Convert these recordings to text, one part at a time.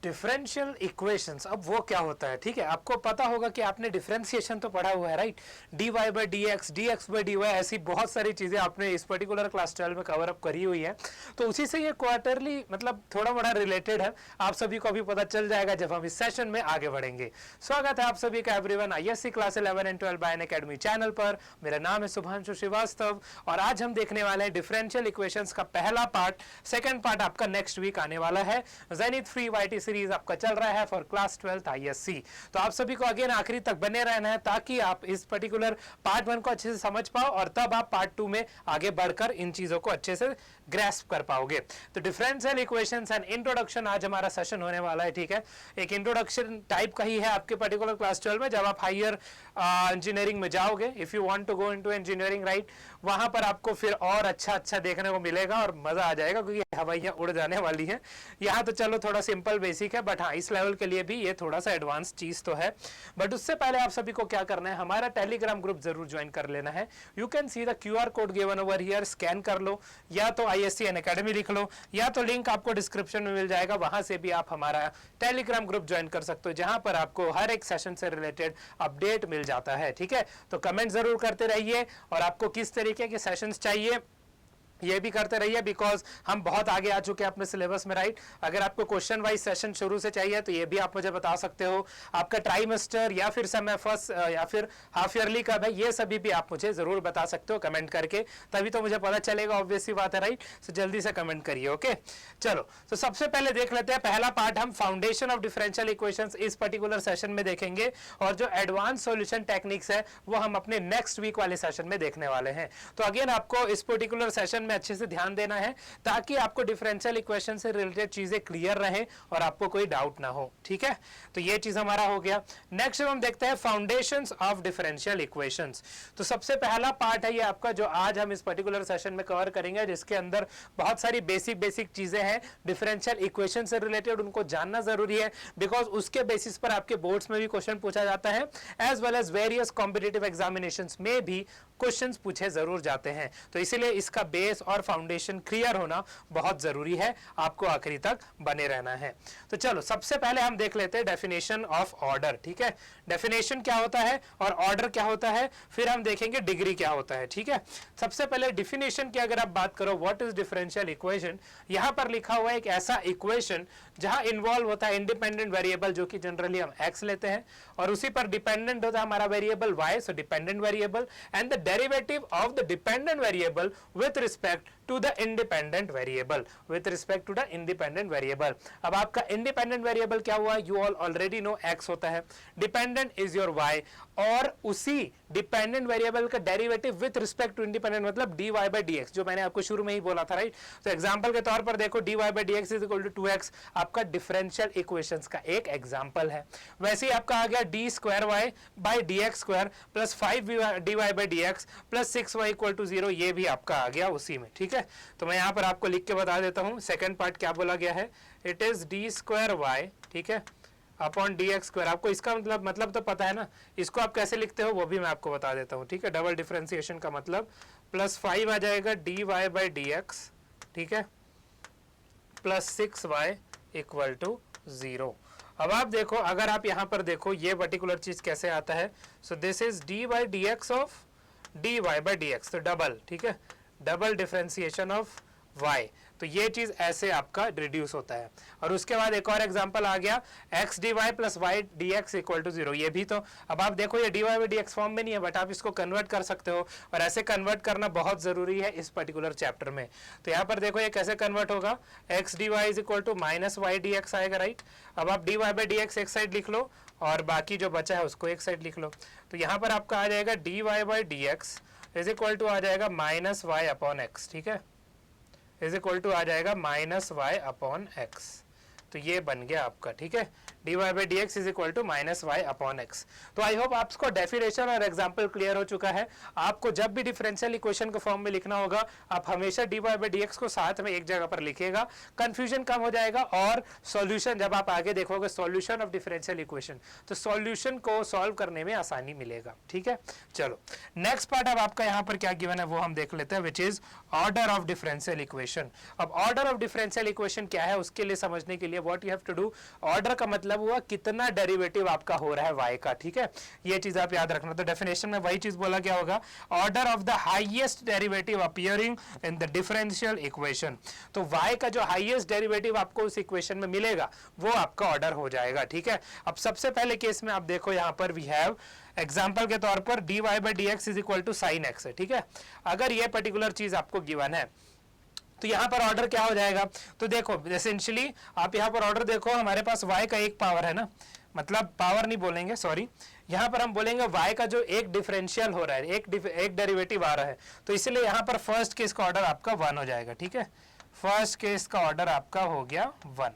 Differential equations, अब वो क्या होता है, ठीक है। आपको पता होगा कि आपने डिफरेंशिएशन तो पढ़ा हुआ है, right. D Y by D X, D X by D Y, ऐसी बहुत सारी चीजें आपने इस पर्टिकुलर क्लास 12 में कवर अप करी हुई है। तो उसी से ये क्वार्टरली मतलब थोड़ा बड़ा रिलेटेड है, आप सभी को अभी पता चल जाएगा जब हम इस सेशन में आगे बढ़ेंगे। स्वागत है आप सभी का everyone ISC class 11 and 12 by academy channel पर। मेरा नाम है शुभांशु श्रीवास्तव और आज हम देखने वाले हैं डिफरेंशियल इक्वेशंस का पहला पार्ट। सेकंड पार्ट आपका नेक्स्ट वीक आने वाला है। जेनिथ फ्री वाईटी सीरीज आपका चल रहा है फॉर क्लास 12 आईएससी। तो आप सभी को अगेन आखिरी तक बने रहना है ताकि आप इस पर्टिकुलर पार्ट 1 को अच्छे से समझ पाओ और तब आप पार्ट 2 में आगे बढ़कर इन चीजों को अच्छे से ग्रैस्प कर पाओगे। तो डिफरेंशियल इक्वेशंस एंड इंट्रोडक्शन आज हमारा सेशन होने वाला है, ठीक है। एक इंट्रोडक्शन टाइप का ही है आपके पर्टिकुलर क्लास 12 में। जब आप हायर इंजीनियरिंग में जाओगे, if you want to go into engineering, right, वहां पर आपको फिर और अच्छा देखने को मिलेगा और मजा आ जाएगा क्योंकि हवाइयां उड़ जाने वाली हैं। यहाँ तो चलो थोड़ा सिंपल बेसिक है, बट हाँ इस लेवल के लिए भी ये थोड़ा सा एडवांस चीज तो है। बट उससे पहले आप सभी को क्या करना है, हमारा टेलीग्राम ग्रुप जरूर ज्वाइन कर लेना है। You can see the QR code given over here, scan कर लो या तो ISC अनअकैडमी लिख लो या तो लिंक आपको डिस्क्रिप्शन में मिल जाएगा, वहां से भी आप हमारा टेलीग्राम ग्रुप ज्वाइन कर सकते हो जहां पर आपको हर एक सेशन से रिलेटेड अपडेट मिल जाता है, ठीक है। तो कमेंट जरूर करते रहिए और आपको किस तरीके के सेशंस चाहिए ये भी करते रहिए, बिकॉज हम बहुत आगे आ चुके हैं अपने सिलेबस में, राइट। अगर आपको क्वेश्चन वाइज सेशन शुरू से चाहिए तो ये भी आप मुझे बता सकते हो। आपका ट्राइमेस्टर या फिर समय फर्स्ट या फिर हाफ ईयरली कब है, ये सभी भी आप मुझे जरूर बता सकते हो कमेंट करके, तभी तो मुझे पता चलेगा, ऑब्वियस सी बात है, राइट। तो जल्दी से कमेंट करिए, ओके। चलो तो सबसे पहले देख लेते हैं पहला पार्ट, हम फाउंडेशन ऑफ डिफरेंशियल इक्वेशंस इस पर्टिकुलर सेशन में देखेंगे और जो एडवांस सॉल्यूशन टेक्निक्स है वो हम अपने नेक्स्ट वीक वाले सेशन में देखने वाले हैं। तो अगेन आपको इस पर्टिकुलर सेशन में अच्छे से ध्यान देना है ताकि आपको डिफरेंशियल इक्वेशन से रिलेटेड चीजें क्लियर रहे और आपको कोई डाउट ना हो, ठीक है। तो ये चीज हमारा हो गया। नेक्स्ट हम देखते हैं फाउंडेशंस ऑफ डिफरेंशियल इक्वेशंस। तो सबसे पहला पार्ट है ये आपका जो आज हम इस पर्टिकुलर सेशन में कवर करेंगे, जिसके अंदर बहुत सारी बेसिक चीजें हैं डिफरेंशियल इक्वेशन से रिलेटेड, उनको जानना जरूरी है बिकॉज उसके बेसिस पर आपके बोर्ड्स में भी क्वेश्चन पूछा जाता है, as well as various competitive examinations में भी क्वेश्चंस पूछे जरूर जाते हैं। तो इसीलिए इसका बेस और फाउंडेशन क्लियर होना बहुत जरूरी है, आपको आखिरी तक बने रहना है। तो चलो सबसे पहले हम देख लेते हैं डेफिनेशन ऑफ ऑर्डर, ठीक है। डेफिनेशन क्या होता है और ऑर्डर क्या होता है, फिर हम देखेंगे डिग्री क्या होता है, ठीक है। सबसे पहले डेफिनेशन की अगर आप बात करो, व्हाट इज डिफरेंशियल इक्वेशन, यहां पर लिखा हुआ है एक ऐसा इक्वेशन जहां इन्वॉल्व होता है इंडिपेंडेंट वेरिएबल, जो कि जनरली हम x लेते हैं, और उसी पर डिपेंडेंट होता है हमारा variable y, so dependent variable, and the derivative of the dependent variable with respect to the independent variable, with respect to the independent variable. अब आपका इंडिपेंडेंट वेरिएबल क्या हुआ, you all already know x होता है, dependent is your y, और उसी dependent variable का derivative with respect to independent मतलब dy बाई dx, जो मैंने आपको शुरू में ही बोला था, राइट। तो एग्जांपल के तौर पर देखो dy by dx is equal to 2x, आपका डिफरेंशियल इक्वेशंस का एक एग्जांपल है। वैसे ही आपका आ गया d square y by dx square plus 5 dy by dx plus 6y equal to 0, ये भी आपका आ गया उसी में, ठीक है। तो मैं यहाँ पर आपको लिख के बता देता हूँ सेकेंड पार्ट क्या बोला गया है, it is d square y, ठीक है, अपॉन dx स्क्वायर। आपको इसका मतलब तो पता है ना, इसको आप कैसे लिखते हो वो भी मैं आपको बता देता हूँ, ठीक है। डबल डिफरेंशिएशन का मतलब प्लस 5 आ जाएगा dy बाई dx, ठीक है, प्लस 6y इक्वल टू 0। अब आप देखो, अगर आप यहाँ पर देखो ये पर्टिकुलर चीज कैसे आता है, so this is d by dx of dy by dx, तो डबल, ठीक है, डबल डिफरेंशिएशन ऑफ y, तो ये चीज ऐसे आपका रिड्यूस होता है। और उसके बाद एक और एग्जांपल आ गया x dy plus y dx equal to 0, ये भी तो अब आप देखो ये dy बाई dx फॉर्म में नहीं है, बट आप इसको कन्वर्ट कर सकते हो और ऐसे कन्वर्ट करना बहुत जरूरी है इस पर्टिकुलर चैप्टर में। तो यहाँ पर देखो ये कैसे कन्वर्ट होगा, x dy is equal to minus y dx आएगा, राइट। अब आप dy बाई dx एक साइड लिख लो और बाकी जो बचा है उसको एक साइड लिख लो, तो यहाँ पर आपका आ जाएगा dy by dx is equal to आ जाएगा माइनस y अपॉन x, ठीक है, इज इक्वल टू आ जाएगा माइनस y अपॉन x। तो ये बन गया आपका, ठीक है, dy by dx is equal to minus y upon x। तो आई होप आपको डेफिनेशन और एग्जांपल क्लियर हो चुका है। आपको जब भी डिफरेंशियल इक्वेशन के फॉर्म में लिखना होगा, आप हमेशा dy बाई dx को साथ में एक जगह पर लिखिएगा, कंफ्यूजन कम हो जाएगा, और सॉल्यूशन जब आप आगे देखोगे सॉल्यूशन ऑफ डिफरेंशियल इक्वेशन, तो सॉल्यूशन को सॉल्व करने में आसानी मिलेगा, ठीक है। चलो नेक्स्ट पार्ट अब आपका यहाँ पर क्या गिवन है वो हम देख लेते हैं, which is order of differential equation. अब ऑर्डर ऑफ डिफरेंशियल इक्वेशन क्या है उसके लिए समझने के लिए what you have to do, order का मतलब हुआ कितना डेरिवेटिव आपका हो रहा है y का, ठीक है, ये चीज आप याद रखना। तो डेफिनेशन में वही चीज बोला क्या होगा, order of the highest derivative appearing in the differential equation. तो y का जो हाईएस्ट डेरिवेटिव आपको उस इक्वेशन में मिलेगा वो आपका ऑर्डर हो जाएगा, ठीक है। अब सबसे पहले केस में आप देखो यहाँ पर वी हैव एग्जाम्पल के तौर पर dy by D x is equal to sine x है, ठीक है। अगर ये पर्टिकुलर चीज आपको गिवन है तो यहाँ पर ऑर्डर क्या हो जाएगा, तो देखो एसेंशियली आप यहाँ पर ऑर्डर देखो, हमारे पास y का एक पावर है ना, मतलब पावर नहीं बोलेंगे सॉरी, यहाँ पर हम बोलेंगे y का जो एक डिफरेंशियल हो रहा है, एक डेरिवेटिव आ रहा है, तो इसलिए यहाँ पर फर्स्ट केस का ऑर्डर आपका 1 हो जाएगा, ठीक है। फर्स्ट केस का ऑर्डर आपका हो गया 1,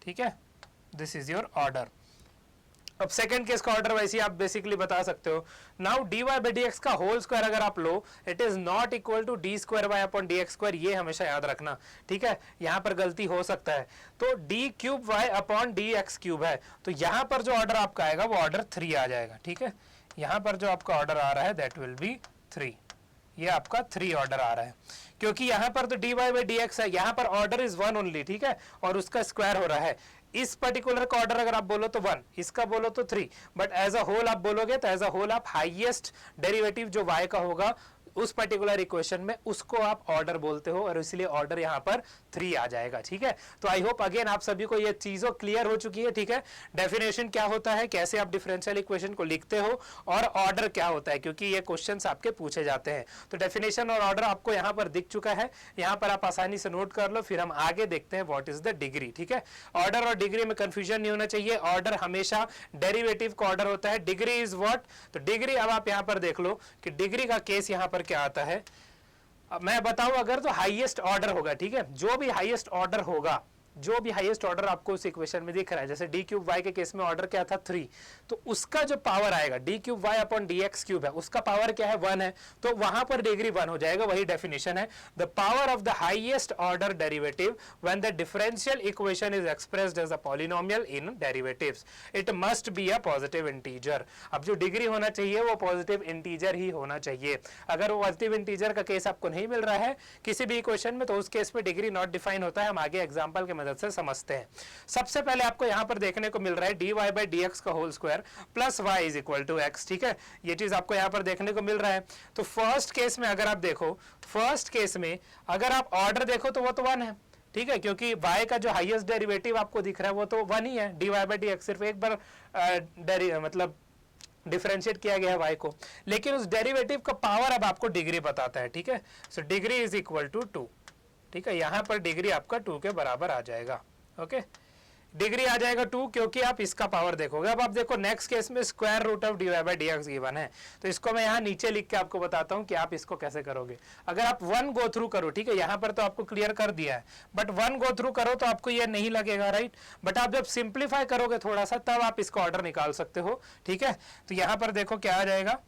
ठीक है, दिस इज योर ऑर्डर। अब सेकंड केस का ऑर्डर वैसे आप बेसिकली बता सकते हो। Now dy by D x का होल स्क्वायर अगर आप लो, it is not equal to D square Y upon D x square, ये हमेशा याद रखना, ठीक है। यहाँ पर गलती हो सकता है, तो d cube y upon D x cube है, तो यहाँ पर जो ऑर्डर आपका आएगा वो ऑर्डर 3 आ जाएगा, ठीक है। यहाँ पर जो आपका ऑर्डर आ रहा है दैट विल बी 3, ये आपका 3 ऑर्डर आ रहा है, क्योंकि यहाँ पर तो dy बाई डी एक्स है, यहाँ पर ऑर्डर इज 1 ओनली, ठीक है, और उसका स्क्वायर हो रहा है। इस पर्टिकुलर का ऑर्डर अगर आप बोलो तो 1, इसका बोलो तो 3, बट एज अ होल आप बोलोगे तो एज अ होल आप हाईएस्ट डेरिवेटिव जो y का होगा उस पर्टिकुलर इक्वेशन में उसको आप ऑर्डर बोलते हो, और इसलिए ऑर्डर यहाँ पर 3 आ जाएगा, ठीक है। तो आई होप अगेन आप सभी को ये चीजों क्लियर हो चुकी है, ठीक है। डेफिनेशन क्या होता है, कैसे आप डिफरेंशियल इक्वेशन को लिखते हो, और ऑर्डर क्या होता है, क्योंकि ये क्वेश्चंस आपके पूछे जाते हैं। तो डेफिनेशन और ऑर्डर आपको यहाँ पर दिख चुका है, यहाँ पर आप आसानी से नोट कर लो, फिर हम आगे देखते हैं व्हाट इज द डिग्री, ठीक है। ऑर्डर और डिग्री में कंफ्यूजन नहीं होना चाहिए, ऑर्डर हमेशा डेरिवेटिव का ऑर्डर होता है, डिग्री इज व्हाट, तो डिग्री अब आप यहाँ पर देख लो कि डिग्री का केस यहाँ पर क्या आता है। अब मैं बताऊं अगर तो हाईएस्ट ऑर्डर होगा, ठीक है, जो भी हाईएस्ट ऑर्डर होगा, जो भी हाईएस्ट ऑर्डर आपको उस इक्वेशन में दिख रहा है, जैसे डी क्यूब वाई के केस में ऑर्डर क्या था 3, तो उसका जो पावर आएगा d cube y upon D x cube है, उसका पावर क्या है 1 है, तो वहां पर डिग्री 1 हो जाएगा, वही डेफिनेशन है, the power of the highest order derivative when the differential equation is expressed as a polynomial in derivatives, it must be a positive integer. अब जो डिग्री होना चाहिए वो पॉजिटिव इंटीजर ही होना चाहिए। अगर वो पॉजिटिव इंटीजर का केस आपको नहीं मिल रहा है किसी भी इक्वेशन में, तो उस केस में डिग्री नॉट डिफाइन होता है, हम आगे एग्जाम्पल के मदद से समझते हैं। सबसे पहले आपको यहां पर देखने को मिल रहा है dy बाई डी एक्स का whole square plus y is equal to x, ठीक है, ये चीज आपको यहां पर देखने को मिल रहा है। तो फर्स्ट केस में अगर आप देखो, फर्स्ट केस में अगर आप ऑर्डर देखो तो वो तो 1 है, ठीक है, क्योंकि y का जो हाईएस्ट डेरिवेटिव आपको दिख रहा है वो तो 1 ही है, dy बाई डी एक्स सिर्फ एक बार मतलब डिफरेंशिएट किया गया है y को, लेकिन उस डेरिवेटिव का पावर अब आपको डिग्री बताता है, ठीक है। So degree is equal to 2, ठीक है, यहां पर डिग्री आपका 2 के बराबर आ जाएगा, ओके, डिग्री आ जाएगा 2, क्योंकि आप इसका पावर देखोगे। अब आप देखो नेक्स्ट केस में square root of dy by D x given है, तो इसको मैं यहाँ नीचे लिख के आपको बताता हूँ कि आप इसको कैसे kरोगे। अगर आप 1 गो थ्रू करो, ठीक है, यहाँ पर तो आपको क्लियर कर दिया है, बट 1 गो थ्रू करो तो आपको ये नहीं लगेगा, राइट, बट आप जब सिंप्लीफाई करोगे थोड़ा सा तब आप इसका ऑर्डर निकाल सकते हो, ठीक है। तो यहाँ पर देखो क्या आ जाएगा,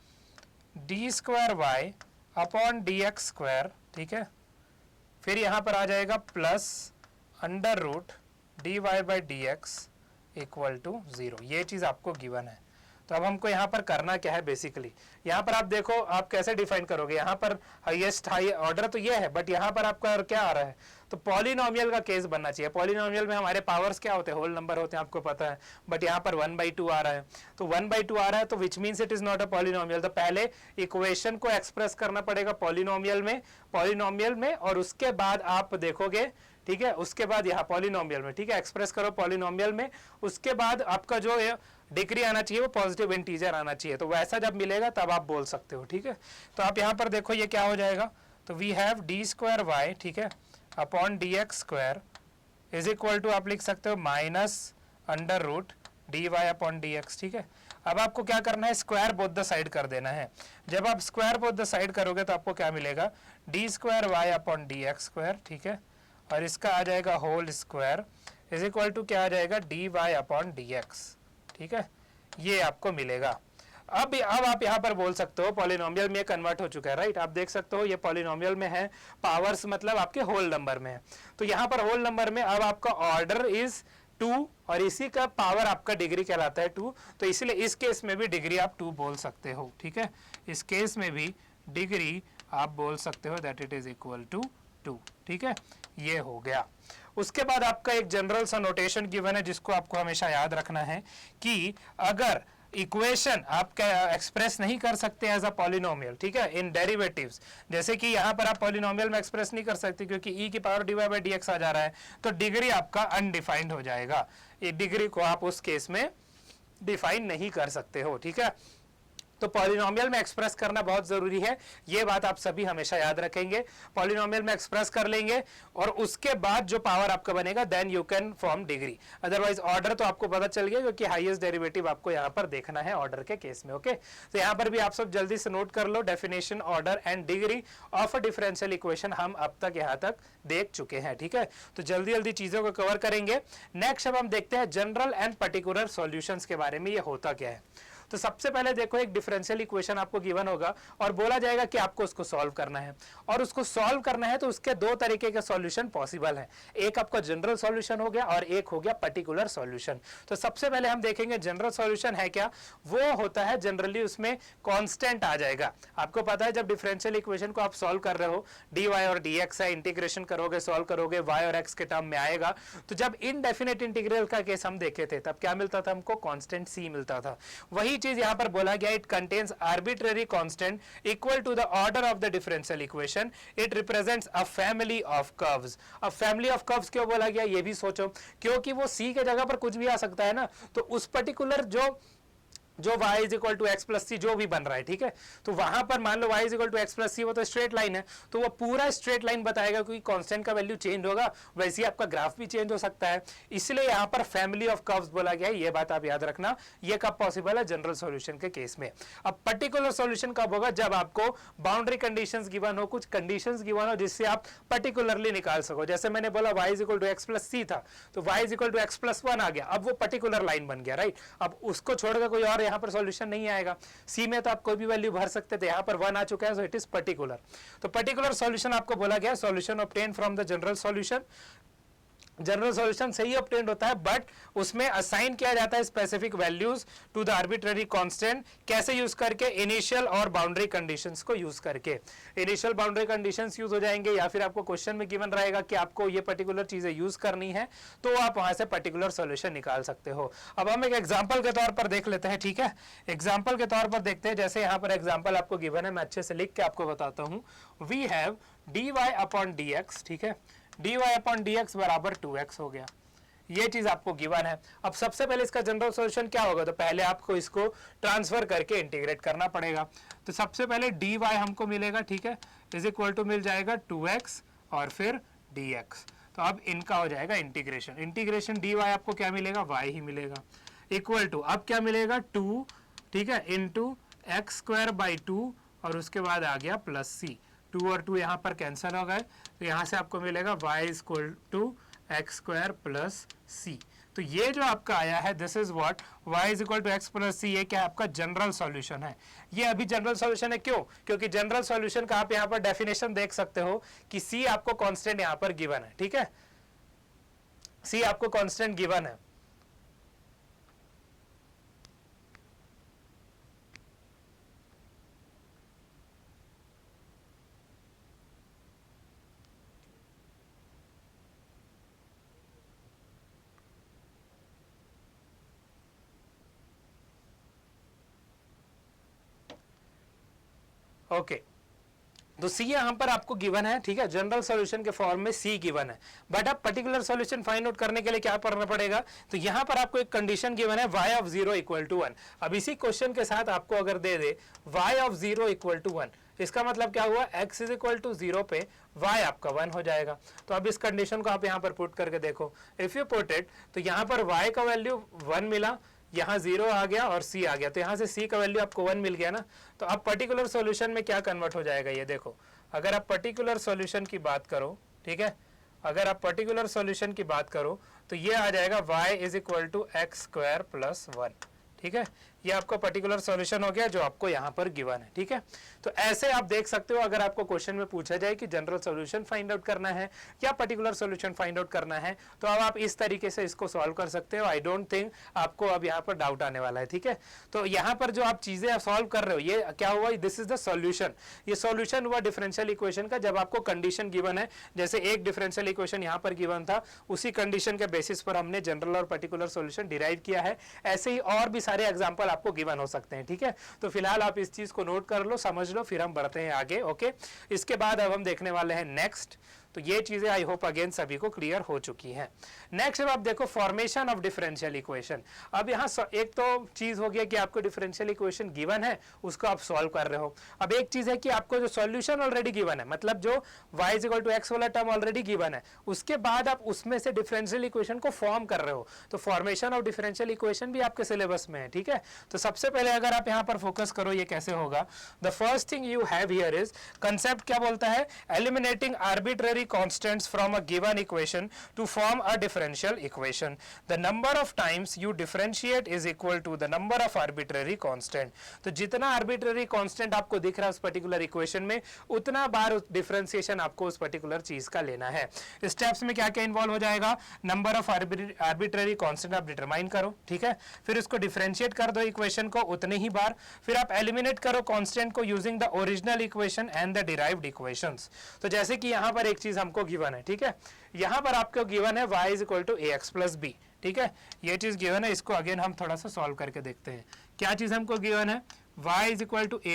d square Y upon D x square, ठीक है, फिर यहाँ पर आ जाएगा plus under root dy by D x equal to 0, ये चीज आपको गिवन है। तो अब हमको यहाँ पर करना क्या है, बेसिकली यहाँ पर आप देखो आप कैसे डिफाइन करोगे, यहाँ पर हाईएस्ट हाई ऑर्डर तो ये है, बट यहाँ पर आपका क्या आ रहा है, तो पॉलिनोमियल का केस बनना चाहिए। पॉलिनोमियल में हमारे पावर्स क्या होते हैं, होल नंबर होते हैं, आपको पता है, बट यहाँ पर 1/2 आ रहा है, तो 1/2 आ रहा है तो which means it is not a polynomial. तो पहले इक्वेशन को एक्सप्रेस करना पड़ेगा पॉलिनोमियल में, और उसके बाद आप देखोगे, ठीक है, उसके बाद यहाँ पॉलिनोमियल में, ठीक है, एक्सप्रेस करो पॉलिनोमियल में, उसके बाद आपका जो डिग्री आना चाहिए वो पॉजिटिव इंटीजर आना चाहिए, तो वैसा जब मिलेगा तब आप बोल सकते हो, ठीक है। तो आप यहाँ पर देखो ये क्या हो जाएगा, तो we have d square y, ठीक है, upon D x square is equal to आप लिख सकते हो minus under root d y upon D x, ठीक है। अब आपको क्या करना है, स्क्वायर बोथ द साइड कर देना है। जब आप स्क्वायर बोथ द साइड करोगे तो आपको क्या मिलेगा, d square Y upon D x square, ठीक है, और इसका आ जाएगा whole square is equal to क्या आ जाएगा, d y upon D x, ठीक है, ये आपको मिलेगा। अब आप यहाँ पर बोल सकते हो पॉलिनोमियल में कन्वर्ट हो चुका है, राइट, आप देख सकते हो ये पॉलिनोमियल में है, पावर्स मतलब आपके होल नंबर में है, तो यहाँ पर होल नंबर में अब आपका ऑर्डर इज 2 और इसी का पावर आपका डिग्री कहलाता है 2, तो इसलिए इस केस में भी डिग्री आप 2 बोल सकते हो, ठीक है, इस केस में भी डिग्री आप बोल सकते हो that it is equal to 2, ठीक है, ये हो गया। उसके बाद आपका एक जनरल सा नोटेशन गिवन है जिसको आपको हमेशा याद रखना है कि अगर इक्वेशन आप एक्सप्रेस नहीं कर सकते एज अ पॉलिनोमियल, ठीक है, इन डेरिवेटिव्स, जैसे कि यहां पर आप पॉलिनोमियल में एक्सप्रेस नहीं कर सकते क्योंकि e की पावर dy बाई dx आ जा रहा है, तो डिग्री आपका अनडिफाइंड हो जाएगा। ये डिग्री को आप उस केस में डिफाइन नहीं कर सकते हो, ठीक है। तो पॉलिनोमियल में एक्सप्रेस करना बहुत जरूरी है, ये बात आप सभी हमेशा याद रखेंगे। पॉलिनोमियल में एक्सप्रेस कर लेंगे और उसके बाद जो पावर आपका बनेगा then you can form degree. Otherwise order तो आपको पता चल गया क्योंकि हाईएस्ट डेरिवेटिव आपको यहाँ पर देखना है ऑर्डर के केस में। ओके, तो यहाँ पर भी आप सब जल्दी से नोट कर लो, definition, order and degree of a differential equation हम अब तक यहाँ तक देख चुके हैं, ठीक है। तो जल्दी जल्दी चीजों को कवर करेंगे। नेक्स्ट अब हम देखते हैं जनरल एंड पर्टिकुलर सॉल्यूशंस के बारे में, ये होता क्या है। तो सबसे पहले देखो, एक डिफरेंशियल इक्वेशन आपको गिवन होगा और बोला जाएगा कि आपको उसको सॉल्व करना है, और उसको सॉल्व करना है तो उसके दो तरीके के सॉल्यूशन पॉसिबल हैं। एक आपका जनरल सॉल्यूशन हो गया और एक हो गया पर्टिकुलर सॉल्यूशन। तो सबसे पहले हम देखेंगे जनरल सॉल्यूशन है क्या। वो होता है जनरली उसमें कांस्टेंट आ जाएगा। आपको पता है जब डिफरेंशियल इक्वेशन को आप सॉल्व कर रहे हो, dy और dx है, इंटीग्रेशन करोगे, सॉल्व करोगे, y और x के टर्म में आएगा। तो जब इनडेफिनेट इंटीग्रल का केस हम देखे थे तब क्या मिलता था हमको, कांस्टेंट c मिलता था। वही चीज यहां पर बोला गया, it contains arbitrary constant equal to the order of the differential equation, it represents a family of curves. अब फैमिली ऑफ कर्व्स क्यों बोला गया ये भी सोचो, क्योंकि वो c के जगह पर कुछ भी आ सकता है ना, तो उस पर्टिकुलर जो y is equal to x plus C जो भी बन रहा है, ठीक है, तो वहां पर मान लो y is equal to x plus C, वो तो स्ट्रेट लाइन है, तो वो पूरा स्ट्रेट लाइन बताएगा क्योंकि कांस्टेंट का वैल्यू चेंज होगा, वैसे ही आपका ग्राफ भी चेंज हो सकता है। इसलिए यहाँ पर फैमिली ऑफ कर्व्स बोला गया है, ये बात आप याद रखना। ये कब पॉसिबल है, जनरल सॉल्यूशन के केस में। अब पर्टिकुलर सॉल्यूशन कब होगा, जब आपको बाउंड्री कंडीशंस गिवन हो, कुछ कंडीशंस गिवन हो जिससे आप पर्टिकुलरली निकाल सको। जैसे मैंने बोला y is equal to x plus C था, तो y is equal to x plus one आ गया, अब वो पर्टिकुलर लाइन बन गया, राइट। अब उसको छोड़कर कोई और यहाँ पर सॉल्यूशन नहीं आएगा। सी में तो आप कोई भी वैल्यू भर सकते थे, यहाँ पर वन आ चुका है, सो इट इज पर्टिकुलर। तो पर्टिकुलर सॉल्यूशन आपको बोला गया, solution obtain from the general solution. General solution सही ऑब्टेन्ड होता है, बट उसमें असाइन किया जाता है specific values to the arbitrary constant. कैसे यूज करके, इनिशियल और बाउंड्री कंडीशंस को यूज करके। इनिशियल बाउंड्री कंडीशंस यूज हो जाएंगे, या फिर आपको क्वेश्चन में गिवन रहेगा कि आपको ये पर्टिकुलर चीजें यूज करनी है, तो आप वहां से पर्टिकुलर सॉल्यूशन निकाल सकते हो। अब हम एक एग्जाम्पल के तौर पर देख लेते हैं, ठीक है। एग्जाम्पल के तौर पर देखते हैं, जैसे यहाँ पर एग्जाम्पल आपको गिवन है, मैं अच्छे से लिख के आपको बताता हूँ। We have dy upon dx, ठीक है, dy अपॉन dx बराबर 2x हो गया, ये चीज आपको गिवन है। अब सबसे पहले इसका जनरल सॉल्यूशन क्या होगा, तो पहले आपको इसको ट्रांसफर करके इंटीग्रेट करना पड़ेगा। तो सबसे पहले dy हमको मिलेगा, ठीक है, इज इक्वल टू मिल जाएगा 2x और फिर dx। तो अब इनका हो जाएगा इंटीग्रेशन, इंटीग्रेशन dy आपको क्या मिलेगा, y ही मिलेगा, इक्वल टू अब क्या मिलेगा 2, ठीक है, इंटू एक्स स्क्वायर बाई 2 और उसके बाद आ गया प्लस c। 2 और 2 यहाँ पर कैंसिल हो गए, तो यहाँ से आपको मिलेगा y is equal to x square plus c. तो ये जो आपका आया है, this is what y is equal to x plus c, ये क्या आपका जनरल सॉल्यूशन है। ये अभी जनरल सॉल्यूशन है, क्यों, क्योंकि जनरल सॉल्यूशन का आप यहाँ पर डेफिनेशन देख सकते हो कि c आपको कांस्टेंट यहाँ पर गिवन है, ठीक है, c आपको कांस्टेंट गिवन है। ओके, तो सी यहाँ पर आपको गिवन है, ठीक है, जनरल सॉल्यूशन के फॉर्म में सी गिवन है, बट अब पर्टिकुलर सॉल्यूशन फाइंड आउट करने के लिए क्या करना पड़ेगा, तो यहाँ पर आपको एक कंडीशन गिवन है y ऑफ 0 इक्वल टू 1। अब इसी क्वेश्चन के साथ आपको अगर दे दे y ऑफ 0 इक्वल टू 1, इसका मतलब क्या हुआ, x इज इक्वल टू 0 पे y आपका 1 हो जाएगा। तो अब इस कंडीशन को आप यहाँ पर पुट करके देखो, इफ यू पुट इट, तो यहाँ पर y का वैल्यू 1 मिला, यहाँ 0 आ गया और c आ गया, तो यहाँ से c का वैल्यू आपको 1 मिल गया ना। तो अब पर्टिकुलर सॉल्यूशन में क्या कन्वर्ट हो जाएगा, ये देखो, अगर आप पर्टिकुलर सॉल्यूशन की बात करो, ठीक है, अगर आप पर्टिकुलर सॉल्यूशन की बात करो तो ये आ जाएगा y is equal to x square plus 1, ठीक है, ये आपका पर्टिकुलर सॉल्यूशन हो गया जो आपको यहाँ पर गिवन है, ठीक है। तो ऐसे आप देख सकते हो, अगर आपको क्वेश्चन में पूछा जाए कि जनरल सॉल्यूशन फाइंड आउट करना है या पर्टिकुलर सॉल्यूशन फाइंड आउट करना है, तो अब आप इस तरीके से इसको सॉल्व कर सकते हो। आई डोंट थिंक आपको अब यहाँ पर डाउट आने वाला है, ठीक है। तो यहाँ पर जो आप चीजें सॉल्व कर रहे हो, ये क्या हुआ, दिस इज द सॉल्यूशन। ये सॉल्यूशन हुआ डिफरेंशियल इक्वेशन का जब आपको कंडीशन गिवन है। जैसे एक डिफरेंशियल इक्वेशन यहाँ पर गिवन था, उसी कंडीशन के बेसिस पर हमने जनरल और पर्टिकुलर सॉल्यूशन डिराइव किया है। ऐसे ही और भी सारे एग्जांपल आपको गिवन हो सकते हैं, ठीक है। तो फिलहाल आप इस चीज को नोट कर लो, समझ लो, फिर हम बढ़ते हैं आगे। ओके, इसके बाद अब हम देखने वाले हैं नेक्स्ट। तो ये चीजें आई होप अगेन सभी को क्लियर हो चुकी हैं। नेक्स्ट अब आप देखो फॉर्मेशन ऑफ डिफरेंशियल इक्वेशन। अब यहाँ एक तो चीज हो गया कि आपको डिफरेंशियल इक्वेशन गिवन है, उसको आप सॉल्व कर रहे हो। अब एक चीज है कि आपको जो सॉल्यूशन ऑलरेडी गिवन है, मतलब जो y = x वाला टर्म ऑलरेडी गिवन है, उसके बाद आप उसमें से डिफरेंशियल इक्वेशन को फॉर्म कर रहे हो। तो फॉर्मेशन ऑफ डिफरेंशियल इक्वेशन भी आपके सिलेबस में है, ठीक है। तो सबसे पहले अगर आप यहाँ पर फोकस करो, ये कैसे होगा। The first thing you have here is concept, क्या बोलता है, eliminating arbitrary constants from a given equation to form a differential equation. The number of times you differentiate is equal to the number of arbitrary constant. तो जितना arbitrary constant आपको दिख रहा है उस पर्टिकुलर इक्वेशन में, उतना बार डिफरेंशिएशन आपको उस पर्टिकुलर चीज का लेना है। स्टेप्स में क्या क्या इन्वॉल्व हो जाएगा, नंबर ऑफ आर्बिट्ररी कांस्टेंट आप डिटरमाइन करो, ठीक है। फिर उसको डिफरेंशिएट कर दो इक्वेशन को उतने ही बार। फिर आप एलिमिनेट करो कांस्टेंट को using the original equation and the derived equations. तो जैसे कि यहाँ पर एक चीज हमको गिवन है, ठीक है। यहाँ पर आपको गिवन है y = ax + b, ठीक है। ये चीज गिवन है, इसको अगेन हम थोड़ा सा सॉल्व करके देखते हैं। क्या चीज हमको गिवन है, y =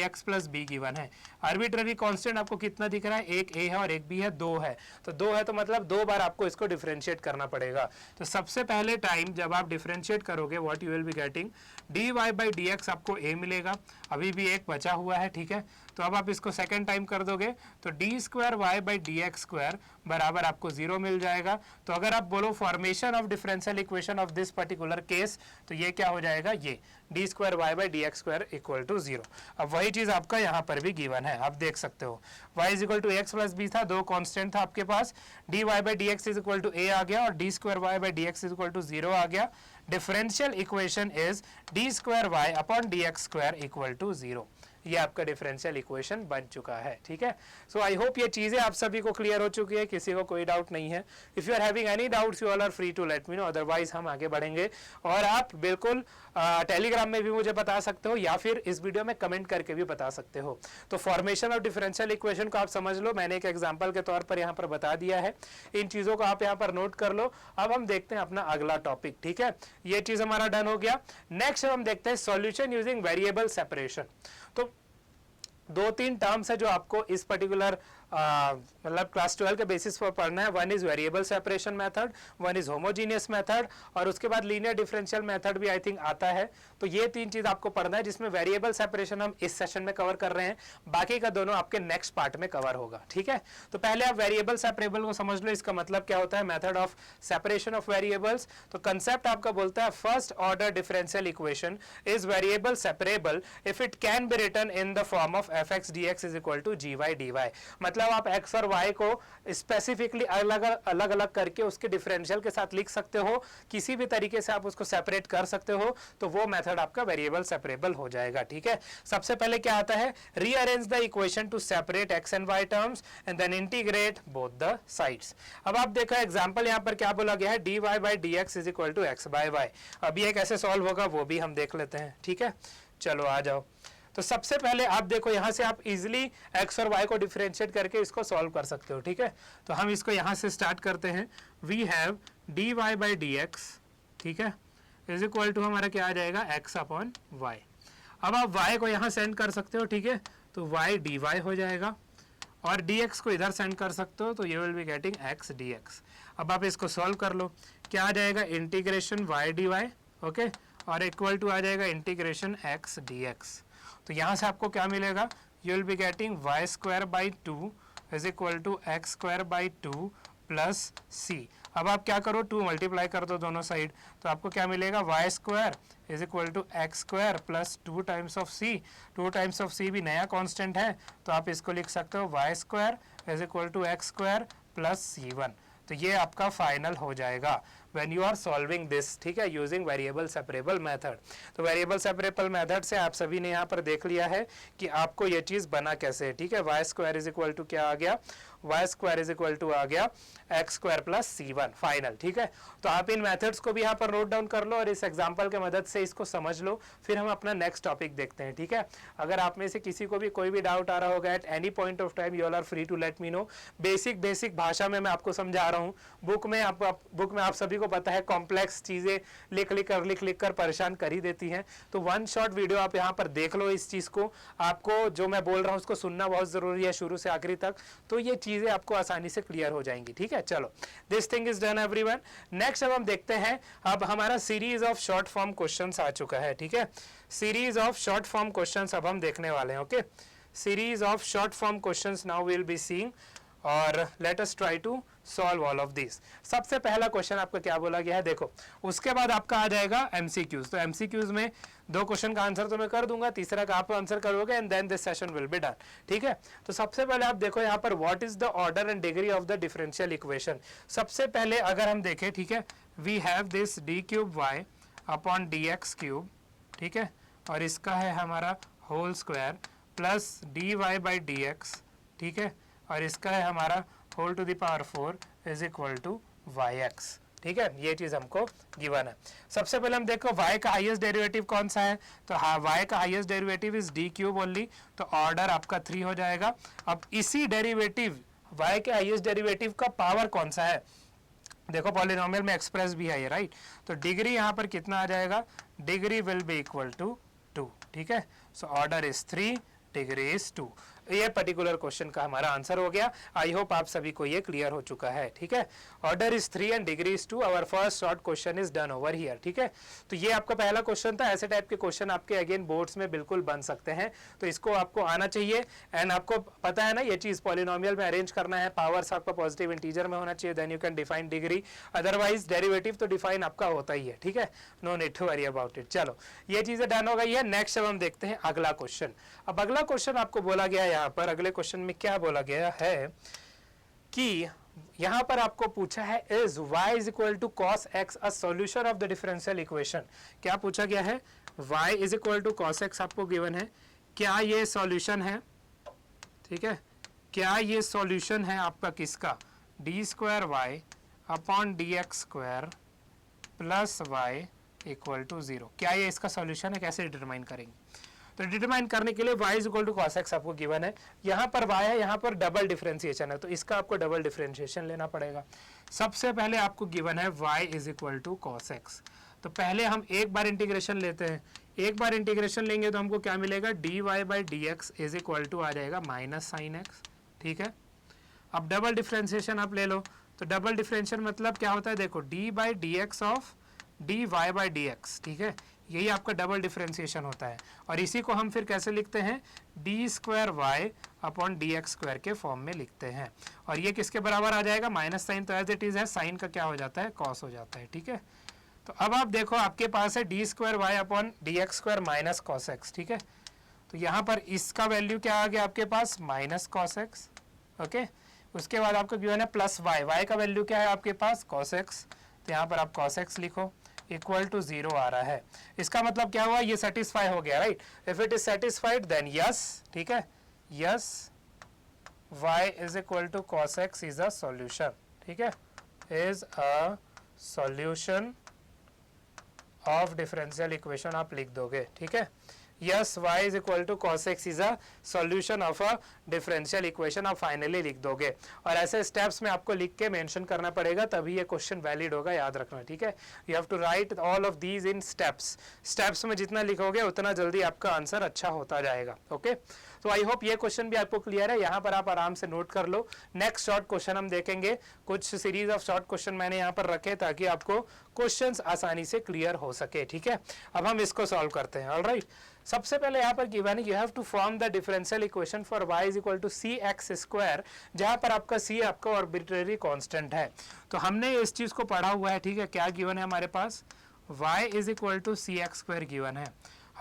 ax + b गिवन है। आर्बिट्ररी कांस्टेंट आपको कितना दिख रहा है, एक a है और एक b है, 2 है। तो 2 है तो मतलब 2 बार आपको इसको डिफरेंशिएट करना पड़ेगा। तो सबसे पहले टाइम जब आप डिफरेंशिएट करोगे, what you will be getting, dy/dx आपको a मिलेगा, अभी भी एक बचा हुआ है, ठीक है। तो अब आप इसको सेकंड टाइम कर दोगे तो d² बराबर आपको 0 मिल जाएगा। तो अगर आप बोलो formation of differential equation of this particular case, तो ये क्या हो जाएगा, ये d²y/dx² = 0। अब वही चीज आपका यहाँ पर भी गिवन है, आप देख सकते हो y = x + b था, 2 कांस्टेंट था आपके पास, dy/dx = a आ गया और d²y/dx = 0 आ गया। Differential equation is d²y/dx² = 0। ये आपका डिफरेंशियल इक्वेशन बन चुका है, ठीक है। सो आई होप ये चीजें आप सभी को क्लियर हो चुकी है, किसी को कोई डाउट नहीं है। If you are having any doubts you all are free to let me know, otherwise हम आगे बढ़ेंगे। और आप बिल्कुल टेलीग्राम में भी मुझे बता सकते हो या फिर इस वीडियो में कमेंट करके भी बता सकते हो। तो फॉर्मेशन ऑफ डिफरेंशियल इक्वेशन को आप समझ लो, मैंने एक एग्जाम्पल के तौर पर यहाँ पर बता दिया है। इन चीजों को आप यहाँ पर नोट कर लो। अब हम देखते हैं अपना अगला टॉपिक, ठीक है। ये चीज हमारा डन हो गया। नेक्स्ट हम देखते हैं सॉल्यूशन यूजिंग वेरिएबल सेपरेशन। तो 2-3 टर्म्स है जो आपको इस पर्टिकुलर मतलब क्लास 12 के बेसिस पर पढ़ना है। One is variable separation method, one is homogeneous method और उसके बाद लीनियर डिफरेंशियल मेथड भी आई थिंक आता है। तो ये 3 चीज आपको पढ़ना है, जिसमें वेरिएबल सेपरेशन हम इस सेशन में कवर कर रहे हैं, बाकी का दोनों आपके नेक्स्ट पार्ट में कवर होगा, ठीक है। तो पहले आप वेरिएबल सेपरेबल को समझ लो, इसका मतलब क्या होता है, method of separation of variables. तो कंसेप्ट आपका बोलता है first order differential equation is variable separable if it can be written in the form of f(x) dx = gy/dy। मतलब आप x और y को स्पेसिफिकली अलग अलग करके उसके डिफरेंशियल के साथ लिख सकते हो, किसी भी तरीके से आप उसको सेपरेट कर सकते हो, तो वो मेथड आपका वेरिएबल सेपरेबल हो जाएगा, ठीक है। सबसे पहले क्या आता है, rearrange the equation to separate x and y terms and then integrate both the sides. अब आप देखो एग्जांपल यहाँ पर क्या बोला गया है, dy/dx = x/y। अब ये कैसे सॉल्व होगा वो भी हम देख लेते हैं, ठीक है। चलो आ जाओ। तो सबसे पहले आप देखो यहाँ से आप इजीली x और y को डिफरेंशिएट करके इसको सॉल्व कर सकते हो, ठीक है। तो हम इसको यहाँ से स्टार्ट करते हैं। वी हैव dy/dx, ठीक है, = हमारा क्या आ जाएगा, x/y। अब आप y को यहाँ सेंड कर सकते हो, ठीक है, तो y dy हो जाएगा और dx को इधर सेंड कर सकते हो, तो you will be getting x dx। अब आप इसको सॉल्व कर लो, क्या आ जाएगा, इंटीग्रेशन y dy, ओके, और इक्वल टू आ जाएगा इंटीग्रेशन x dx। तो यहाँ से आपको क्या मिलेगा, you will be getting y²/2 = x²/2 plus c। अब आप क्या करो, 2 मल्टीप्लाई कर दो दोनों साइड, तो आपको क्या मिलेगा, y² = x² plus 2 times of c। 2 times of c भी नया कांस्टेंट है, तो आप इसको लिख सकते हो y² = x² प्लस c1। तो ये आपका फाइनल हो जाएगा। When you are solving this, ठीक है, यूजिंग वेरिएबल सेपरेबल मेथड। तो वेरिएबल सेपरेबल मेथड से आप सभी ने यहाँ पर देख लिया है कि आपको ये चीज बना कैसे है, ठीक है। Y square is equal to क्या आ गया, y square is equal to आ गया x square plus C1 final, ठीक है। तो आप इन मेथड्स को भी यहाँ पर नोट डाउन कर लो और इस एग्जांपल के मदद से इसको समझ लो, फिर हम अपना नेक्स्ट टॉपिक देखते हैं, ठीक है। अगर आप में से किसी को भी कोई भी डाउट आ रहा होगा at any point of time, you all are free to let me know. Basic भाषा में मैं आपको समझा रहा हूँ, बुक में आप सभी को पता है कॉम्प्लेक्स चीजें लिख लिख कर परेशान कर ही देती हैं। तो वन शॉट वीडियो आप यहाँ पर देख लो, इस चीज को आपको जो मैं बोल रहा हूँ उसको सुनना बहुत जरूरी है शुरू से आखिरी तक, तो ये चीजें आपको आसानी से क्लियर हो जाएंगी, ठीक है। चलो, this thing is done everyone. Next अब हम देखते हैं, अब हमारा series of short form questions आ चुका है, ठीक है। Series of short form questions अब हम देखने वाले हैं, okay. Series of short form questions now we will be seeing और let us try to solve all of this. सबसे पहला क्वेश्चन आपका क्या बोला गया है, देखो, उसके बाद आपका आ जाएगा एमसीक्यूज। तो एमसीक्यूज में 2 क्वेश्चन का आंसर तो मैं कर दूंगा, तीसरा का आप आंसर करोगे and then this session will be done, ठीक है। तो सबसे पहले आप देखो यहाँ पर what is the order and degree of the differential equation. सबसे पहले अगर हम देखें, ठीक है, we have this d cube y upon D x cube, ठीक है, और इसका है हमारा whole square plus d Y by D x, ठीक है, और इसका है हमारा whole to the power 4 is equal to y x, ठीक है। ये चीज हमको गिवन है। सबसे पहले हम देखो y का हाईएस्ट डेरिवेटिव कौन सा है, तो हाँ, y का highest derivative is D cube only, तो ऑर्डर आपका 3 हो जाएगा। अब इसी डेरिवेटिव y के हाईएस्ट डेरिवेटिव का पावर कौन सा है, देखो पॉलिनोमियल में एक्सप्रेस भी है ये, राइट। तो डिग्री यहाँ पर कितना आ जाएगा, degree will be equal to 2, ठीक है। So order is 3, degree is 2। ये पर्टिकुलर क्वेश्चन का हमारा आंसर हो गया। आई होप आप सभी को ये क्लियर हो चुका है, ठीक है। Order is 3 and degree is 2। Our first short question is done over here, ठीक है। तो ये आपका पहला क्वेश्चन था। ऐसे टाइप के क्वेश्चन आपके अगेन बोर्ड्स में बिल्कुल बन सकते हैं, तो इसको आपको आना चाहिए। एंड आपको पता है ना ये चीज पॉलिनोमियल में अरेंज करना है, पावर्स आपका पॉजिटिव इंटीजर में होना चाहिए, then you can define degree, otherwise derivative तो डिफाइन आपका होता ही है, ठीक है। No need to worry about it. चलो, ये चीजें डन हो गई है। नेक्स्ट अब हम देखते हैं अगला क्वेश्चन। अब अगला क्वेश्चन आपको बोला गया है यहाँ पर, अगले क्वेश्चन में क्या बोला गया है कि यहां पर आपको पूछा है is y is equal to cos x a solution of the differential equation. क्या पूछा गया है, y is equal to cos x आपको गिवन है, क्या ये सॉल्यूशन है, ठीक है, क्या ये सॉल्यूशन है आपका किसका, d square Y upon D x square plus y equal to 0। क्या ये इसका सॉल्यूशन है, कैसे डिटरमाइन करेंगे। तो डिटरमाइन करने के लिए y is equal to cos x आपको गिवन है, यहाँ पर y है, यहाँ पर डबल डिफरेंशिएशन है, तो इसका आपको डबल डिफरेंशिएशन लेना पड़ेगा। सबसे पहले आपको गिवन है y is equal to cos x, तो पहले हम एक बार इंटीग्रेशन लेते हैं। एक बार इंटीग्रेशन लेंगे तो हमको क्या मिलेगा, d Y by D x is equal to आ जाएगा माइनस साइन एक्स, ठीक है। अब डबल डिफरेंशिएशन आप ले लो, तो डबल डिफरेंशिएशन मतलब क्या होता है, देखो d by D x of d Y by D x, ठीक है, यही आपका डबल डिफरेंशिएशन होता है। और इसी को हम फिर कैसे लिखते हैं, d square Y upon D x square के फॉर्म में लिखते हैं। और ये किसके बराबर आ जाएगा, माइनस साइन, तो एज इट इज है, साइन का क्या हो जाता है, कॉस हो जाता है, ठीक है। तो अब आप देखो आपके पास है d square Y upon D x square minus cos x, ठीक है। तो यहाँ पर इसका वैल्यू क्या आ गया आपके पास, माइनस कॉस एक्स, ओके। उसके बाद आपको गिवन है प्लस वाई, वाई का वैल्यू क्या है आपके पास, कॉस एक्स, तो यहाँ पर आप कॉस एक्स लिखो, इक्वल टू 0 आ रहा है। इसका मतलब क्या हुआ, ये सेटिस्फाई हो गया, right. If it is satisfied then yes, ठीक है, yes y is equal to cos x is a solution, ठीक है, is a solution of differential equation आप लिख दोगे, ठीक है। Yes y is equal to cos x is a solution of a differential equation आप फाइनली लिख दोगे। और ऐसे स्टेप्स में आपको लिख के मेंशन करना पड़ेगा, तभी ये क्वेश्चन वैलिड होगा, याद रखना, ठीक है। You have to write all of these in steps. Steps में जितना लिखोगे उतना जल्दी आपका आंसर अच्छा होता जाएगा, ओके। तो आई होप ये क्वेश्चन भी आपको क्लियर है, यहाँ पर आप आराम से नोट कर लो। नेक्स्ट शॉर्ट क्वेश्चन हम देखेंगे, कुछ सीरीज ऑफ शॉर्ट क्वेश्चन मैंने यहाँ पर रखे ताकि आपको क्वेश्चंस आसानी से क्लियर हो सके, ठीक है। अब हम इसको सॉल्व करते हैं, ऑलराइट। सबसे पहले यहाँ पर गिवन है, you have to form the differential equation for y is equal to c x square, जहाँ पर आपका c आपका आर्बिट्रेरी कांस्टेंट है। तो हमने इस चीज को पढ़ा हुआ है, ठीक है। क्या गिवन है हमारे पास, y is equal to c x square given है।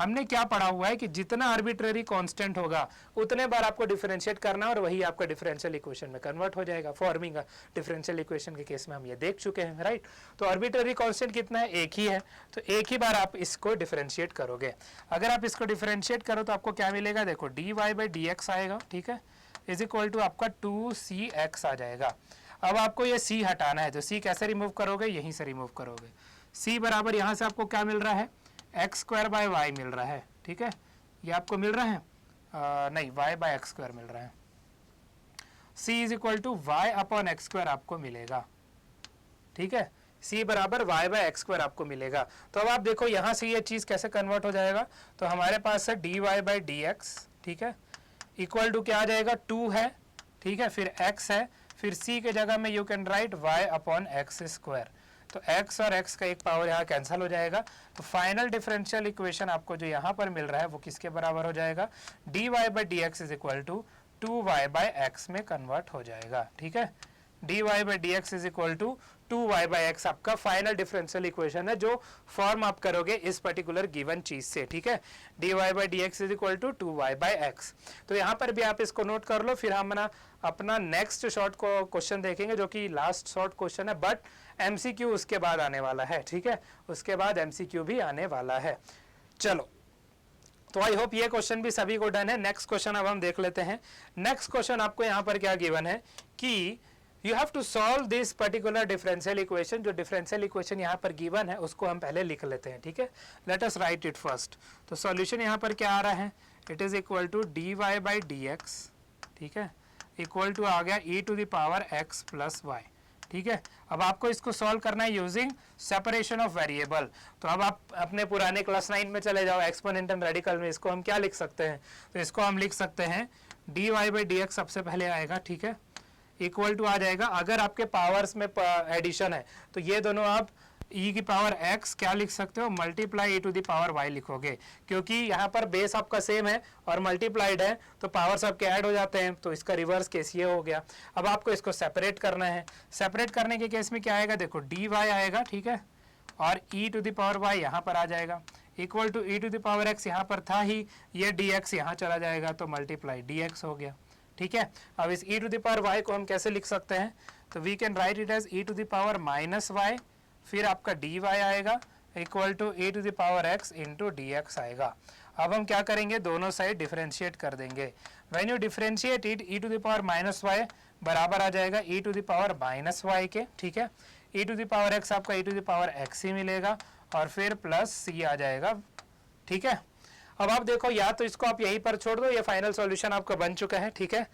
हमने क्या पढ़ा हुआ है कि जितना आर्बिट्ररी कांस्टेंट होगा उतने बार आपको डिफरेंशिएट करना और वही आपका डिफरेंशियल इक्वेशन में कन्वर्ट हो जाएगा। फॉर्मिंग डिफरेंशियल इक्वेशन के केस में हम ये देख चुके हैं, राइट। तो आर्बिट्ररी कांस्टेंट कितना है, एक ही है, तो एक ही बार आप इसको डिफरेंशिएट करोगे। अगर आप इसको डिफरेंशिएट करो तो आपको क्या मिलेगा, देखो dy बाई डी एक्स आएगा, ठीक है, इज इक्वल टू आपका 2cx आ जाएगा। अब आपको ये c हटाना है, तो c कैसे रिमूव करोगे, यहीं से रिमूव करोगे। c बराबर यहाँ से आपको क्या मिल रहा है, एक्स स्क्वायर बाय वाई मिल रहा है, ठीक है, ये आपको मिल रहा है नहीं, y बाय एक्स स्क्वायर मिल रहा है। c is equal to y upon x square आपको मिलेगा, ठीक है, c बराबर y बाय एक्स स्क्वायर आपको मिलेगा। तो अब आप देखो यहाँ से ये चीज़ कैसे कन्वर्ट हो जाएगा, तो हमारे पास है dy बाई डी एक्स, ठीक है, इक्वल टू क्या आ जाएगा, 2 है, ठीक है, फिर x है, फिर c के जगह में you can write y upon x square. तो x और x का एक पावर यहाँ कैंसिल हो जाएगा। तो फाइनल डिफरेंशियल इक्वेशन आपको जो यहाँ पर मिल रहा है वो किसके बराबर हो जाएगा, dy by D x is equal to 2y by x में कन्वर्ट हो जाएगा, ठीक है। dy by D x is equal to 2y by x आपका फाइनल डिफरेंशियल इक्वेशन है जो फॉर्म आप करोगे इस पर्टिकुलर गिवन चीज से, ठीक है। dy by D x is equal to 2y by x. तो यहाँ पर भी आप इसको नोट कर लो, फिर हम अपना नेक्स्ट शॉर्ट को क्वेश्चन देखेंगे जो कि लास्ट शॉर्ट क्वेश्चन है, बट MCQ उसके बाद आने वाला है, ठीक है, उसके बाद MCQ भी आने वाला है। चलो, तो आई होप ये क्वेश्चन भी सभी को डन है। नेक्स्ट क्वेश्चन अब हम देख लेते हैं। नेक्स्ट क्वेश्चन आपको यहाँ पर क्या गिवन है कि you have to solve this particular differential equation. जो डिफरेंशियल इक्वेशन यहाँ पर गिवन है उसको हम पहले लिख लेते हैं, ठीक है। Let us write it first. तो सॉल्यूशन यहाँ पर क्या आ रहा है, it is equal to dy by D x, ठीक है, इक्वल टू आ गया e to the power x plus y, ठीक है। अब आपको इसको सॉल्व करना है यूजिंग सेपरेशन ऑफ वेरिएबल। तो अब आप अपने पुराने क्लास 9 में चले जाओ, एक्सपोनेंट एंड रेडिकल में इसको हम क्या लिख सकते हैं, तो इसको हम लिख सकते हैं dy बाई डी एक्स सबसे पहले आएगा, ठीक है, इक्वल टू आ जाएगा, अगर आपके पावर्स में एडिशन है तो ये दोनों आप e की पावर x क्या लिख सकते हो, multiply e to the power y लिखोगे, क्योंकि यहाँ पर बेस आपका सेम है और मल्टीप्लाइड है तो पावर्स आपके ऐड हो जाते हैं, तो इसका रिवर्स केस ये हो गया। अब आपको इसको सेपरेट करना है। सेपरेट करने के केस में क्या आएगा, देखो dy आएगा, ठीक है, और e to the power y यहाँ पर आ जाएगा, equal to e to the power x यहाँ पर था ही, ये dx यहाँ चला जाएगा तो मल्टीप्लाई dx हो गया, ठीक है। अब इस e to the power y को हम कैसे लिख सकते हैं, तो we can write it as e to the power minus y, फिर आपका dy आएगा equal to e to the power x into dx आएगा। अब हम क्या करेंगे, दोनों साइड डिफरेंशिएट कर देंगे। When you differentiate it, e to the power minus y बराबर आ जाएगा e to the power minus y के, ठीक है, e to the power x आपका e to the power x ही मिलेगा और फिर प्लस c आ जाएगा, ठीक है। अब आप देखो, या तो इसको आप यहीं पर छोड़ दो, ये फाइनल सॉल्यूशन आपका बन चुका है, ठीक है,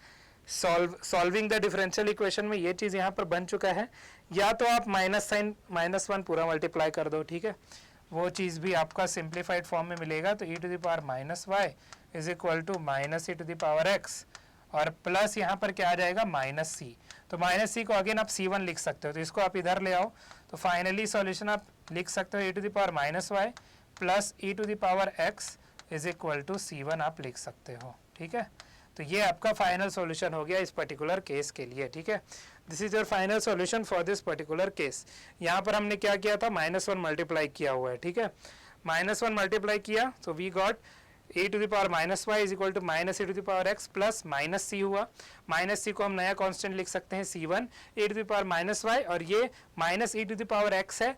सॉल्विंग द डिफरेंशियल इक्वेशन में ये चीज़ यहाँ पर बन चुका है, या तो आप माइनस साइन -1 पूरा मल्टीप्लाई कर दो, ठीक है, वो चीज़ भी आपका सिंप्लीफाइड फॉर्म में मिलेगा। तो e to the power minus y is equal to minus e to the power x और प्लस यहाँ पर क्या आ जाएगा, माइनस c। तो माइनस c को अगेन आप c1 लिख सकते हो, तो इसको आप इधर ले आओ, तो फाइनली सॉल्यूशन आप लिख सकते हो e to the power minus y plus e to the power x is equal to c1 आप लिख सकते हो, ठीक है। तो ये आपका फाइनल सॉल्यूशन हो गया इस पर्टिकुलर केस के लिए, ठीक है। This is your final solution for this particular case. यहाँ पर हमने क्या किया था, -1 मल्टीप्लाई किया हुआ है, ठीक है, -1 मल्टीप्लाई किया, तो we got e to the power minus y is equal to minus e to the power x plus minus c हुआ। माइनस c को हम नया कांस्टेंट लिख सकते हैं c1 e to the power minus y, और ये minus e to the power x है,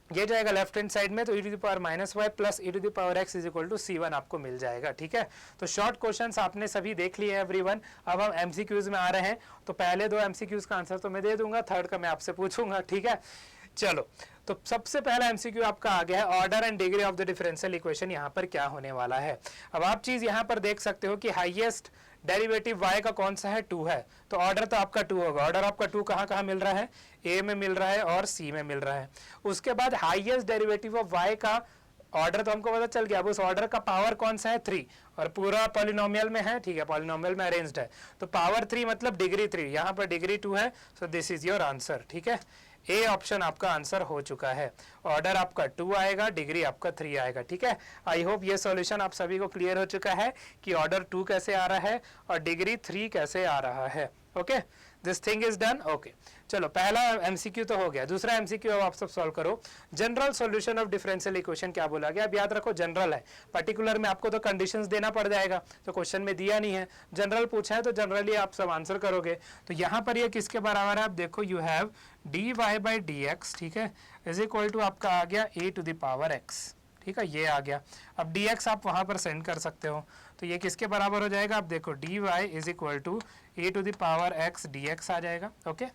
ये जाएगा लेफ्ट हैंड साइड में, तो e to the power minus y plus e to the power x is equal to c1 आपको मिल जाएगा, ठीक है। तो शॉर्ट क्वेश्चंस आपने सभी देख लिए हैं एवरीवन। अब हम MCQs में आ रहे हैं, तो पहले 2 MCQs का आंसर तो मैं दे दूंगा, थर्ड का मैं आपसे पूछूंगा, ठीक है। चलो, तो सबसे पहला MCQ आपका आ गया है, order and degree of the differential equation यहाँ पर क्या होने वाला है। अब आप चीज यहाँ पर देख सकते हो कि हाईएस्ट डेरिवेटिव y का कौन सा है, 2 है, तो ऑर्डर तो आपका 2 होगा। ऑर्डर आपका 2 कहाँ कहाँ मिल रहा है, a में मिल रहा है और c में मिल रहा है। उसके बाद हाईएस्ट डेरिवेटिव ऑफ y का ऑर्डर तो हमको पता चल गया, अब उस ऑर्डर का पावर कौन सा है, 3, और पूरा पॉलिनोमियल में है, ठीक है, पॉलिनोमियल में अरेंज्ड है, तो पावर 3 मतलब डिग्री 3, यहाँ पर डिग्री 2 है, so this is your answer, ठीक है। ए ऑप्शन आपका आंसर हो चुका है। ऑर्डर आपका 2 आएगा, डिग्री आपका 3 आएगा, ठीक है। आई होप ये सॉल्यूशन आप सभी को क्लियर हो चुका है कि ऑर्डर 2 कैसे आ रहा है और डिग्री 3 कैसे आ रहा है। Okay, this thing is done. Okay, चलो पहला एमसीक्यू तो हो गया। दूसरा एमसीक्यू अब आप सब सॉल्व करो। General solution of differential equation क्या बोला गया? अब याद रखो जनरल है, पर्टिकुलर में आपको तो कंडीशंस देना पड़ जाएगा, तो क्वेश्चन में दिया नहीं है। जनरल पूछा है तो जनरली आप सब आंसर करोगे। तो यहाँ पर ये किसके बराबर है? आप देखो, you have dy by D x, ठीक है, इज इक्वल टू आपका आ गया a to the power x, ठीक है, ये आ गया। अब dx आप वहां पर सेंड कर सकते हो, तो ये किसके बराबर हो जाएगा? आप देखो dy is equal to a to the power x dx आ जाएगा। ओके,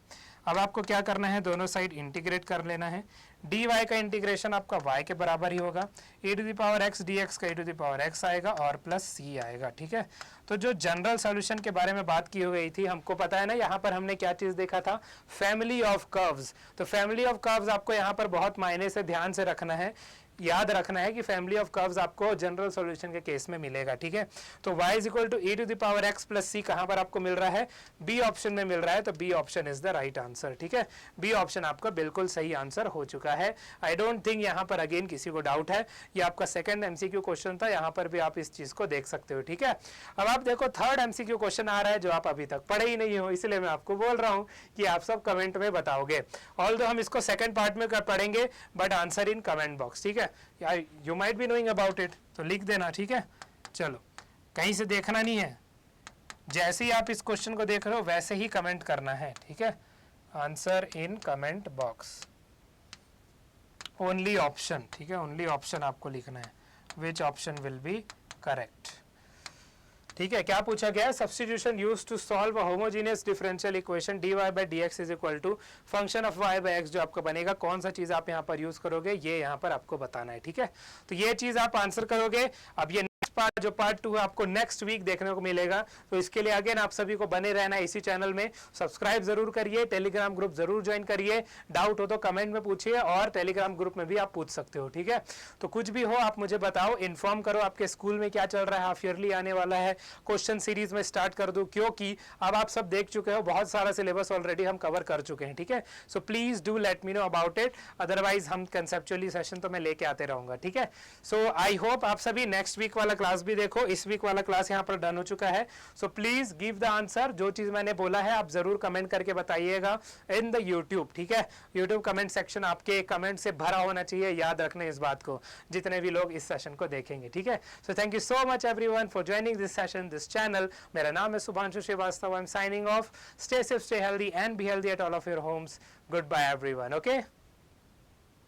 अब आपको क्या करना है? दोनों साइड इंटीग्रेट कर लेना है। dy का इंटीग्रेशन आपका y के बराबर ही होगा, a to the power x dx का a to the power x आएगा और प्लस c आएगा, ठीक है। तो जो जनरल सॉल्यूशन के बारे में बात की हो गई थी, हमको पता है ना यहाँ पर हमने क्या चीज देखा था? Family of curves. तो फैमिली ऑफ कर्व्स आपको यहाँ पर बहुत मायने से ध्यान से रखना है, याद रखना है कि फैमिली ऑफ कर्व्स आपको जनरल सॉल्यूशन के केस में मिलेगा, ठीक है। तो y is equal to a to the power x plus c कहां पर आपको मिल रहा है? बी ऑप्शन में मिल रहा है, तो B option is the right answer, ठीक है। बी ऑप्शन आपका बिल्कुल सही आंसर हो चुका है। आई डोंट थिंक यहाँ पर अगेन किसी को डाउट है। ये आपका सेकंड एमसीक्यू क्वेश्चन था, यहाँ पर भी आप इस चीज को देख सकते हो, ठीक है। अब आप देखो थर्ड एमसीक्यू क्वेश्चन आ रहा है जो आप अभी तक पढ़े ही नहीं हो, इसलिए मैं आपको बोल रहा हूँ कि आप सब कमेंट में बताओगे। ऑल्दो हम इसको सेकंड पार्ट में पढ़ेंगे, but answer in comment box, ठीक है। You might be knowing about it, तो लिख देना, ठीक है। चलो, कहीं से देखना नहीं है, जैसे ही आप इस क्वेश्चन को देख रहे हो वैसे ही कमेंट करना है, ठीक है। Answer in comment box, only option, ठीक है, ओनली ऑप्शन आपको लिखना है, which option will be correct, ठीक है। क्या पूछा गया है? Substitution used to solve a homogeneous differential equation dy by dx is equal to function of y by x जो आपका बनेगा, कौन सा चीज आप यहाँ पर यूज करोगे, ये यहाँ पर आपको बताना है, ठीक है। तो ये चीज आप आंसर करोगे। अब ये पार्ट जो पार्ट 2 है आपको नेक्स्ट वीक देखने को मिलेगा, तो इसके लिए अगेन आप सभी को बने रहना इसी चैनल में। सब्सक्राइब जरूर करिए, टेलीग्राम ग्रुप जरूर ज्वाइन करिए, डाउट हो तो कमेंट में पूछिए और टेलीग्राम ग्रुप में भी आप पूछ सकते हो, ठीक है। तो कुछ भी हो आप मुझे बताओ, इन्फॉर्म करो आपके स्कूल में क्या चल रहा है, हाफ ईयरली आने वाला है, क्वेश्चन सीरीज में स्टार्ट कर दूं, क्योंकि अब आप सब देख चुके हो, बहुत सारा सिलेबस ऑलरेडी हम कवर कर चुके हैं, ठीक है। So please do let me know about it, otherwise हम कंसेप्चुअली सेशन तो मैं लेके आते रहूंगा, ठीक है। सो आई होप आप सभी नेक्स्ट वीक वाला क्लास भी देखो, इस वीक वाला क्लास यहाँ पर डन हो चुका है। So please give the answer, जो चीज मैंने बोला है आप जरूर कमेंट करके बताइएगा इन द यूट्यूब, ठीक है। यूट्यूब कमेंट सेक्शन आपके कमेंट से भरा होना चाहिए, याद रखना इस बात को, जितने भी लोग इस सेशन को देखेंगे, ठीक है। So thank you so much everyone for joining this session, this channel. मेरा नाम है Shubhanshu Srivastava, I am signing off. Stay safe, stay healthy and be healthy at all of your homes. Goodbye everyone, okay.